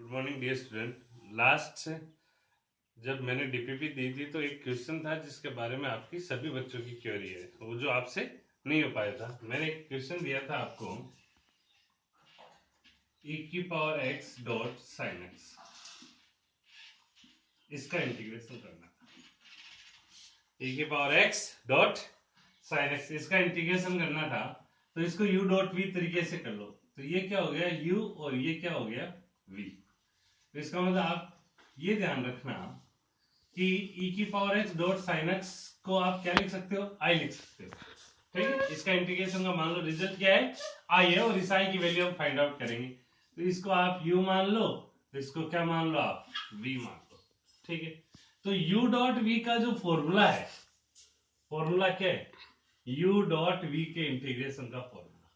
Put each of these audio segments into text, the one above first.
Good morning dear student. Last जब मैंने DPP दी थी तो एक क्वेश्चन था जिसके बारे में आपकी सभी बच्चों की क्वेरी है, वो जो आपसे नहीं हो पाया था। मैंने एक क्वेश्चन दिया था आपको, e की power x dot sine x, इसका इंटीग्रेशन करना। e की power x dot sine x, इसका इंटीग्रेशन करना था, तो इसको u डॉट v तरीके से कर लो। तो ये क्या हो गया u और ये क्या हो गया v। तो इसका मतलब आप ये ध्यान रखना कि e की power x dot sine x को आप क्या लिख सकते हो, i लिख सकते हो। ठीक है, इसका इंटीग्रेशन का मान लो रिजल्ट क्या है, i है, और इस i की वैल्यू हम फाइंड आउट करेंगे। तो इसको आप u मान लो, तो इसको क्या मान लो आप, v मान लो। ठीक है, तो u डॉट v का जो फॉर्मूला है, फॉर्मूला क्या है, u डॉट v के इंटीग्रेशन का फॉर्मूला,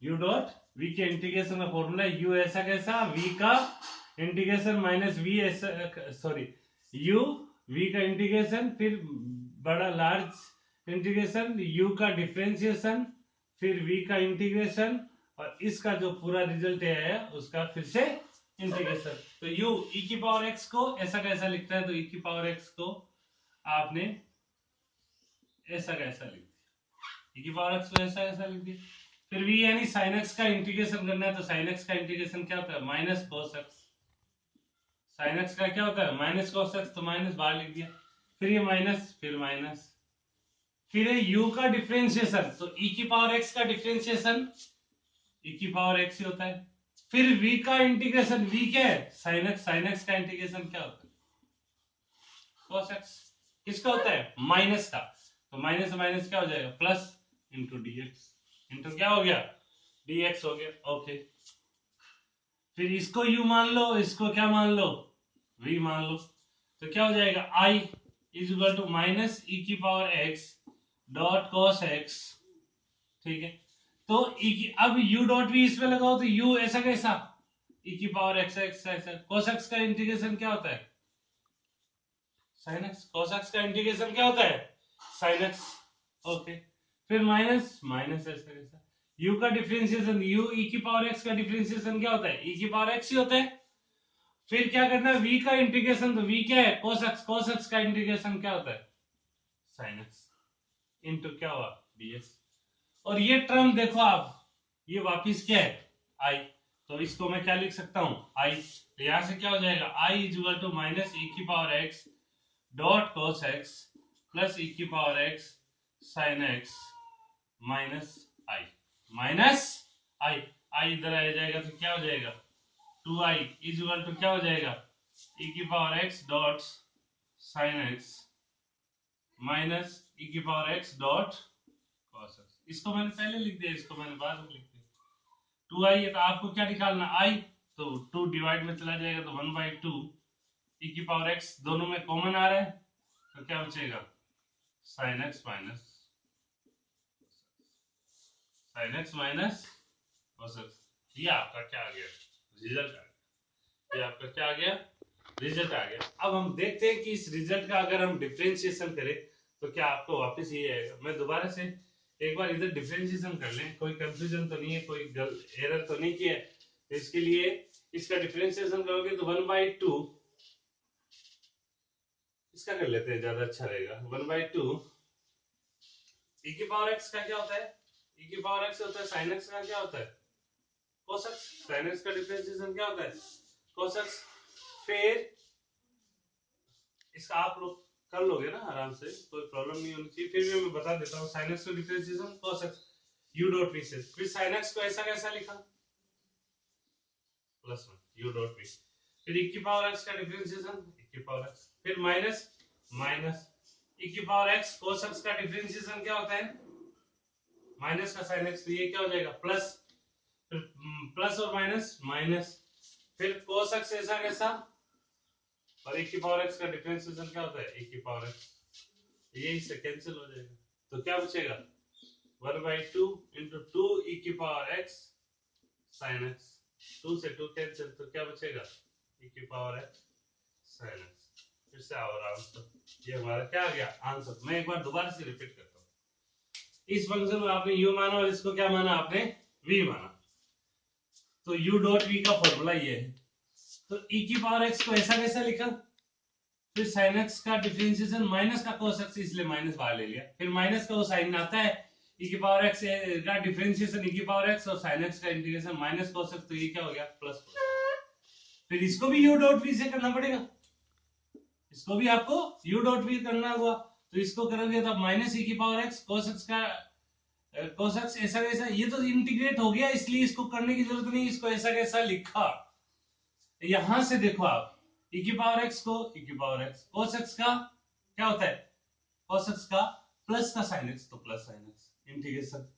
u डॉट v के इंटीग्रेशन का फॉर्मूला u ऐसा कैसा, v का इंटीग्रेशन माइनस v ऐसा, सॉरी u v का इंटीग्रेशन, फिर बड़ा लार्ज इंटीग्रेशन, u का डिफरेंशिएशन, फिर v का इंटीग्रेशन, और इसका जो पूरा रिजल्ट है उसका फिर से इंटीग्रेशन। तो u e की पावर x को ऐसा कैसा लिखता है, तो e की पावर x को आपने ऐसा कैसा लिख दिया, e की पावर x को ऐसा कैसा लिख दिया। फिर v यानी sin x का इंटीग्रेशन करना है, तो sin x का इंटीग्रेशन क्या होता है, minus cos x। sin x का क्या होता है, माइनस cos x, तो माइनस बाहर लिख दिया, फिर ये माइनस, फिर माइनस, फिर ये u का डिफरेंशिएशन, तो e की पावर x का डिफरेंशिएशन e की पावर x ही होता है। फिर v का इंटीग्रेशन, v क्या है, sin x, sin x का इंटीग्रेशन क्या होता है, cos x। किसका होता है, माइनस का, तो माइनस माइनस क्या हो जाएगा, प्लस इंटू dx, इंटू क्या हो गया, dx हो गया। ओके, फिर इसको u मान लो, इसको क्या मान लो, v मान लो, तो क्या हो जाएगा, i is equal to minus e की power x dot cos x। ठीक है, तो e की, अब u डॉट v इसमें लगाओ, तो u ऐसा कैसा, e की पावर x x ऐसा, cos x का इंटीग्रेशन क्या होता है, sin x, cos x का इंटीग्रेशन क्या होता है, sin x। ओके, फिर माइनस माइनस ऐसा कैसा, u का डिफरेंशिएशन, u e की पावर x का डिफरेंशिएशन क्या होता है, e की पावर x ही होता है। फिर क्या करना है, v का इंटीग्रेशन, तो v क्या है, cos x, cos x का इंटीग्रेशन क्या होता है, sin x, इनटू क्या हुआ, dx। और ये टर्म देखो आप, ये वापिस क्या है, i, तो इसको मैं क्या लिख सकता हूं, i, तो यहां से क्या हो जाएगा, i is equal to minus e की power x dot cos x plus e की power x sin x minus i, minus i, i इधर आ जाएगा तो क्या हो जाएगा, 2i इज इक्वल टू क्या हो जाएगा, e की power x dot sin x minus e की power x dot cos x। इसको मैंने पहले लिख दिया, इसको मैंने बाद में लिख दिया। 2i है तो आपको क्या निकालना, i, तो 2 डिवाइड में चला जाएगा, तो 1/2 e की पावर x, दोनों में कॉमन आ रहा है, तो क्या बचेगा, sin x minus sin x minus cos x। ये आपका क्या आ गया, रिजल्ट आ गया। ये आपका क्या आ गया, रिजल्ट आ गया। अब हम देखते हैं कि इस रिजल्ट का अगर हम डिफरेंशिएशन करें तो क्या आपको वापस ये आएगा। मैं दोबारा से एक बार इधर डिफरेंशिएशन कर लें, कोई कंफ्यूजन तो नहीं है, कोई एरर तो नहीं किया है। तो इसके लिए इसका डिफरेंशिएशन करोगे तो 1/2, इसका कर लेते हैं, ज्यादा अच्छा रहेगा। 1/2 e की पावर x का क्या होता है, e की पावर x होता है sin x का क्या होता है, cos x। sin x का डिफरेंशिएशन क्या होता है, cos x। फिर इसका आप लोग कर लोगे ना आराम से, कोई प्रॉब्लम नहीं होनी चाहिए। फिर भी मैं बता देता हूँ, sin x का differentiation cos x u dot v से, फिर sin x को ऐसा कैसा लिखा, प्लस में u डॉट v, फिर e की पावर x का डिफरेंशिएशन e की पावर x, फिर माइनस माइनस e की पावर x cos x का डिफरेंशिएशन क्या होता है, माइनस का sin x, तो ये क्या हो जाएगा, प्लस, फिर प्लस और माइनस माइनस, फिर cos x ऐसा कैसा, और e की पावर x का डिफरेंशिएशन क्या होता है, e की पावर x, यही से कैंसिल हो जाएगा, तो क्या बचेगा, 1/2 इंटू 2 e की पावर x sin x, 2 से 2 कैंसिल, तो क्या बचेगा, e की पावर x sin x। फिर से और आंसर, ये हमारा क्या आ गया आंसर। मैं एक बार दोबारा से रिपीट करता हूँ, इस फंक्शन में आपने u माना और इसको क्या माना आपने, v माना। तो u डॉट v का फॉर्मूला ये है। तो e की पावर x को ऐसा कैसा लिखा, फिर sin x का डिफरेंशिएशन माइनस का cos x, इसलिए माइनस बाहर ले लिया, फिर माइनस का वो साइन आता है, e की पावर x का डिफरेंशिएशन e की पावर x और sin x का इंटीग्रेशन माइनस cos x, तो ये क्या हो गया प्लस। फिर इसको भी u डॉट v से करना पड़ेगा, इसको भी आपको u डॉट v करना होगा। तो इसको करोगे तो माइनस e की पावर x cos x का cos x ऐसा कैसा, ये तो इंटीग्रेट हो गया इसलिए इसको करने की जरूरत नहीं, इसको ऐसा कैसा लिखा। यहां से देखो आप e की पावर x को e की पावर x cos x का क्या होता है cos x का प्लस का sin x, तो प्लस sin x इंटीग्रेशन,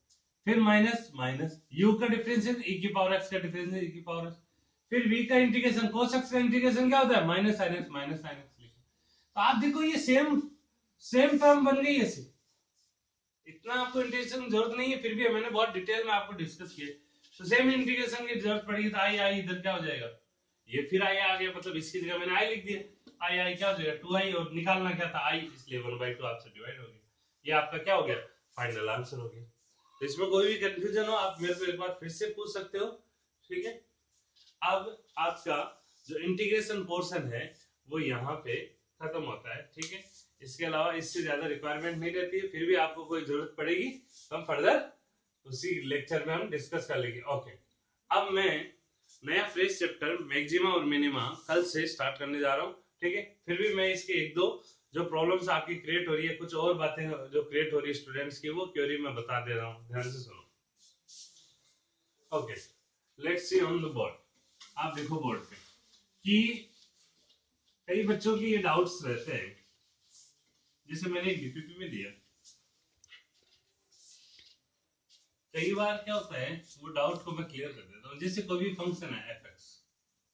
फिर माइनस माइनस u का डिफरेंशिएशन e की पावर x का डिफरेंशिएशन e की पावर x, फिर v का इंटीग्रेशन cos x का इंटीग्रेशन क्या होता है माइनस sin x लिखा। तो आप देखो ये सेम टर्म बन गई ऐसे, इतना आपको इंटीग्रेशन की जरूरत नहीं है, फिर भी मैंने बहुत डिटेल में आपको डिस्कस किया। तो सेम इंटीग्रेशन की जरूरत पड़ेगी तो आई इधर क्या हो जाएगा, ये फिर आई आ गया, मतलब इसकी जगह मैंने आई लिख दिया, आई क्या हो जाएगा 2i, और निकालना क्या था आई, इसलिए 1/2 आपसे डिवाइड हो गया। ये आपका क्या हो गया फाइनल आंसर हो गया। तो इसमें कोई भी कंफ्यूजन हो आप मेरे को एक बार फिर से पूछ सकते हो, ठीक है। अब आपका जो इंटीग्रेशन पोर्शन है वो यहाँ पे खत्म होता है, ठीक है। इसके अलावा इससे ज्यादा रिक्वायरमेंट नहीं रहती है, फिर भी आपको कोई जरूरत पड़ेगी तो हम फर्दर उसी लेक्चर में हम डिस्कस कर लेंगे। ओके, अब मैं नया फ्रेश चैप्टर मैक्सिमा और मिनिमा कल से स्टार्ट करने जा रहा हूँ, ठीक है। फिर भी मैं इसके एक दो जो प्रॉब्लम्स आपकी क्रिएट हो रही है, कुछ और बातें जो क्रिएट हो रही है स्टूडेंट्स की, वो क्वेरी मैं बता दे रहा हूँ, ध्यान से सुनो। Okay, let's see on the board. आप देखो बोर्ड पे कि कई बच्चों की ये डाउट्स रहते हैं, जैसे मैंने एक डीपीपी में दिया, कई बार क्या होता है वो डाउट को मैं क्लियर कर देता हूँ। जैसे कोई भी फंक्शन है एफ एक्स,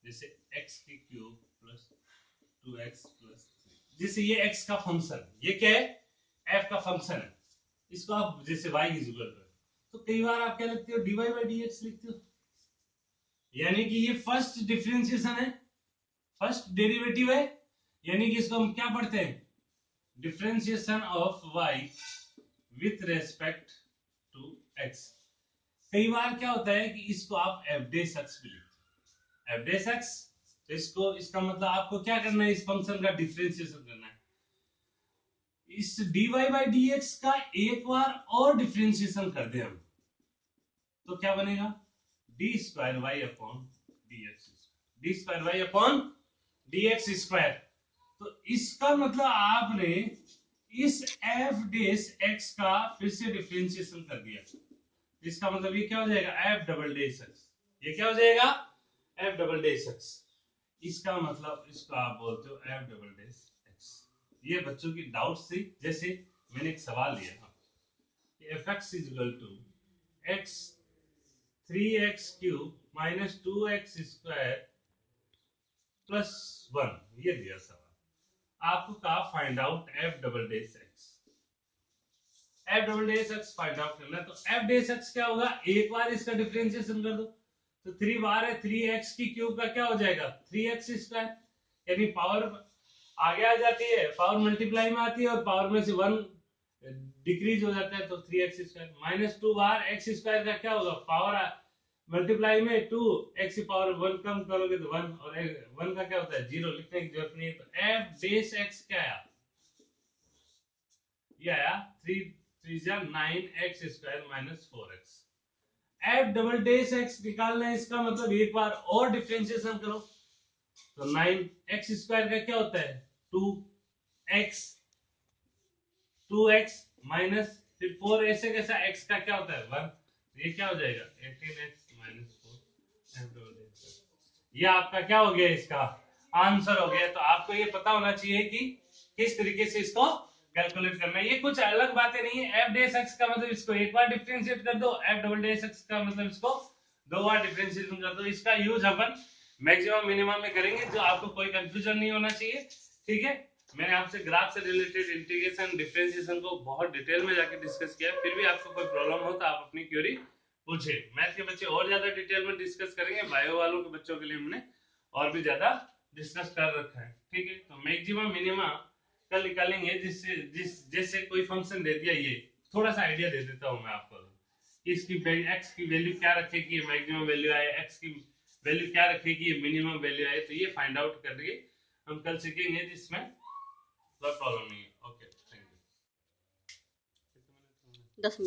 जैसे एक्स की क्यूब प्लस 2x प्लस 3, जैसे ये x का फंक्शन, ये क्या है f का फंक्शन है, इसको आप जैसे y इज इक्वल टू, तो कई बार आप क्या लिखते हो dy बाई dx लिखते हो, यानी कि ये फर्स्ट डिफरेंशिएशन है, फर्स्ट डेरिवेटिव है, यानी कि इसको हम क्या पढ़ते हैं differentiation of y with respect to x। कई बार क्या होता है कि इसको आप f डेश x भी लिखते हो, f डेश x, तो इसको इसका मतलब आपको क्या करना है इस फंक्शन का डिफरेंशिएशन करना है, इस dy बाई dx का एक बार और डिफरेंशिएशन कर दे हम, तो क्या बनेगा D square Y upon D X, D square Y upon D X square. तो इसका मतलब आपने इस एफ डेश एक्स का फिर से डिफरेंशिएशन कर दिया, इसका मतलब ये क्या हो जाएगा एफ डबल डेश एक्स, ये क्या हो जाएगा एफ डबल डेश एक्स, इसका मतलब इसको आप बोलते हो एफ डबल डेश एक्स। ये बच्चों की डाउट थी। जैसे मैंने एक सवाल लिया F X is equal to X 3x cube minus 2x square plus 1, ये दिया सवाल, आपको कहा find out F double dash X, F double dash X find out करना है। तो एफ डेश एक्स क्या होगा, एक बार इसका डिफरेंशिएशन कर दो, तो 3 बार है 3x की क्यूब का क्या हो जाएगा 3x स्क्वायर, यानी पावर आगे आ जाती है, पावर मल्टीप्लाई में आती है और पावर में से 1 डिक्रीज हो जाता है, तो 3x स्क्वायर माइनस 2 बार x स्क्वायर का क्या होगा पावर मल्टीप्लाई में 2 x की पावर 1 कम करोगे तो 1, और 1 का क्या होता है 0, लिखने की जरूरत नहीं है। तो f बेस x क्या आया, ये आया 3 3 9x square minus 4x। f double dash x निकालना है, इसका मतलब एक बार और डिफरेंशिएशन करो, तो 9x स्क्वायर का क्या होता है 2x, 2x माइनस फिर 4, ऐसे कैसा x का क्या होता है 1, ये क्या हो जाएगा 18x माइनस 4, ये आपका क्या हो गया इसका आंसर हो गया। तो आपको ये पता होना चाहिए कि किस तरीके से इसको कैलकुलेट करना है, ये कुछ अलग बातें नहीं है। एफ डेश एक्स का मतलब इसको एक बार डिफरेंशिएट कर दो, एफ डबल डेश एक्स का मतलब इसको 2 बार डिफरेंशिएशन कर दो। इसका यूज अपन मैक्सिमम मिनिमम में करेंगे, जो आपको कोई कंफ्यूजन नहीं होना चाहिए, ठीक है। मैंने आपसे ग्राफ से रिलेटेड इंटीग्रेशन डिफरेंशिएशन को बहुत डिटेल में जाके डिस्कस किया, फिर भी आपको कोई प्रॉब्लम हो तो आप अपनी क्वेरी पूछे। मैथ के बच्चे और ज्यादा डिटेल में डिस्कस करेंगे, बायो वालों के बच्चों के लिए हमने और भी ज्यादा डिस्कस कर रखा है, ठीक है। तो मैक्सिमम मिनिमा कल निकालेंगे, जैसे कोई फंक्शन दे दिया, ये थोड़ा सा आइडिया दे देता हूं मैं आपको इसकी एक्स की वैल्यू क्या रखे कि मैक्सिमम वैल्यू आए, एक्स की वैल्यू क्या रखे कि मिनिमम वैल्यू आए। तो ये फाइंड आउट करके हम कल सीखेंगे, जिसमें कोई प्रॉब्लम नहीं है। Okay, thank you. 10 मिनट।